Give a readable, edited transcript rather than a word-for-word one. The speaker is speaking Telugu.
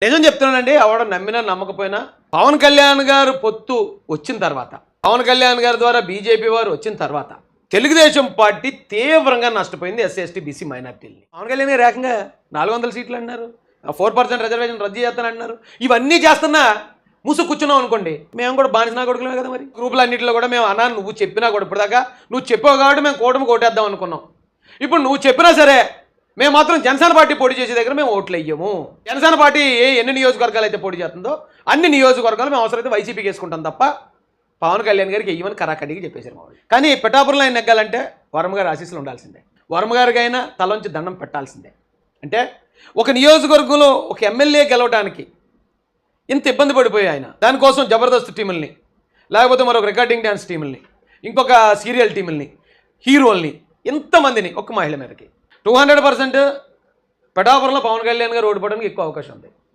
నిజం చెప్తున్నానండి, ఎవడ నమ్మినా నమ్మకపోయినా పవన్ కళ్యాణ్ గారు పొత్తు వచ్చిన తర్వాత, పవన్ కళ్యాణ్ గారి ద్వారా బీజేపీ వారు వచ్చిన తర్వాత తెలుగుదేశం పార్టీ తీవ్రంగా నష్టపోయింది ఎస్సీ ఎస్టీ బీసీ మైనార్టీలని. పవన్ కళ్యాణ్ గారు ఏకంగా 400 సీట్లు అన్నారు, 4% రిజర్వేషన్ రద్దు చేస్తానంటున్నారు. ఇవన్నీ చేస్తున్నా ముసు కూర్చున్నాం అనుకోండి, మేము కూడా బానిసనా కొడుకులమే కదా. మరి గ్రూపులన్నింటిలో కూడా మేము అన్నా నువ్వు చెప్పినా కూడా ఇప్పటిదాకా నువ్వు చెప్పావు కాబట్టి మేము కూటమి కొట్టేద్దాం అనుకున్నాం. ఇప్పుడు నువ్వు చెప్పినా సరే మేము మాత్రం జనసేన పార్టీ పోటీ చేసే దగ్గర మేము ఓట్లు వేయము. జనసేన పార్టీ ఎన్ని నియోజకవర్గాలు అయితే పోటీ చేస్తుందో అన్ని నియోజకవర్గాలు మేము అవసరమైతే వైసీపీకి వేసుకుంటాం తప్ప పవన్ కళ్యాణ్ గారికి వెయ్యమని కరాఖండికి చెప్పేశారు మా వాళ్ళు. కానీ పిఠాపురంలో ఆయన నెగ్గాలంటే వర్మ గారి ఆశీస్సులు ఉండాల్సిందే, వర్మ గారికైనా తలంచి దండం పెట్టాల్సిందే. అంటే ఒక నియోజకవర్గంలో ఒక ఎమ్మెల్యే గెలవడానికి ఇంత ఇబ్బంది పడిపోయి ఆయన దానికోసం జబర్దస్త్ టీముల్ని, లేకపోతే మరొక రికార్డింగ్ డ్యాన్స్ టీముల్ని, ఇంకొక సీరియల్ టీముల్ని, హీరోల్ని, ఇంతమందిని ఒక్క మహిళ మీదకి 200% పిఠాపురంలో పవన్ కళ్యాణ్ గారు ఓడిపోవడానికి ఎక్కువ అవకాశం ఉంది.